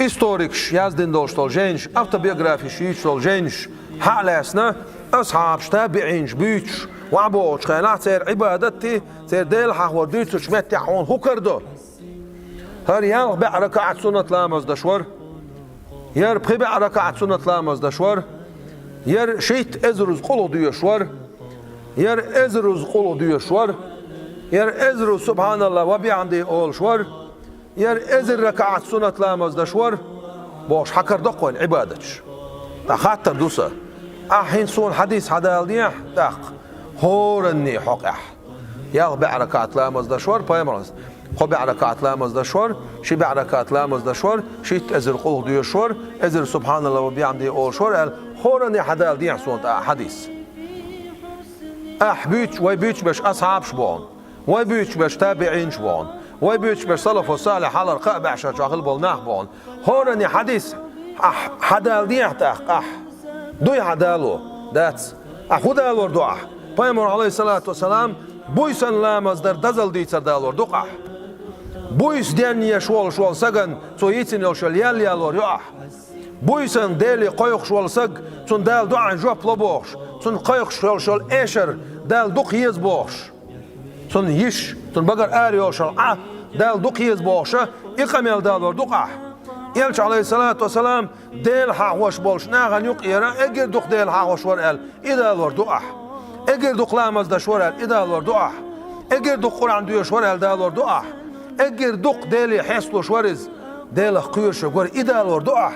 استوريكش يازدين دوشتول جينش أوتوبيوغرافيش يشتول جينش حالسنا أصحاب تابعينش بيتش وعبوش خينا تير عبادتي تير ديل حور ديتش متحون هو كردو هر يال بعركة سنة لامز دشور ير بخي بعركة سنة لامز دشور ير شيت ازرز قلو ديشور ير ازرز قلو ديشور ير ازرز سبحان الله وبيعندي اول شور ير ازر ركعة سنة لامز دشور بوش حكر دقوين عبادتش تخاطر دوسا أحين سون حديث حدال ديح دق هورني حقح يال بعركات لامز دشور بايمرز خو بعركات لامز دشور شي بعركات لامز دشور شي ازر قلو ديشور ازر سبحان الله وبيعمدي اول شور هورني حدال ديح سون حديث بيتش وي بيتش باش أصحاب شبون وي بيتش باش تابعين شبون وي بيتش باش صلف وصالح على الرقاء بعشا شاغل بولناح بون هورني حديث حدال ديح تاق دوي حدالو داتس خدالور دعا پیامبر علیه الصلاة والسلام بويسن لامز در دزل دیتر دالور دقا بويس دنیا شوال سگن تو یتین یوشل یالور یوح بويسن دلی قایق شوال سگ تون دال دعا جواب لبوش تون قایق شوال اشر دال دق یز بوش تون یش تون بگر آری یوشل دال دق یز بوشه اقامل دالور دقا يلش عليه الصلاة والسلام ديل حاوش بولش ناغن يقيرا اجر دق ديل حاوش ورقل إذا الورد أح اجر دق لامز دش ورقل إذا الورد أح اجر دق قرآن دوش ورقل دا الورد أح اجر دق ديلي حسلوش ورز ديل قيرش ور إذا الورد أح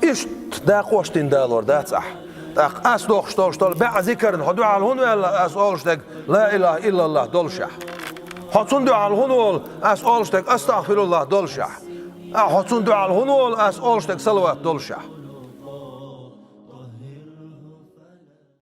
إيش دا قوشتين دا الورد أح داق أس دوخش دولشتول بع ذكرن هدو على هون ولا أس أولشتك لا إله إلا الله دولشح هتون دو على هون أس أولشتك أستغفر الله دولشح هتون دعاء الهنول أس أولشتك صلوات دولشة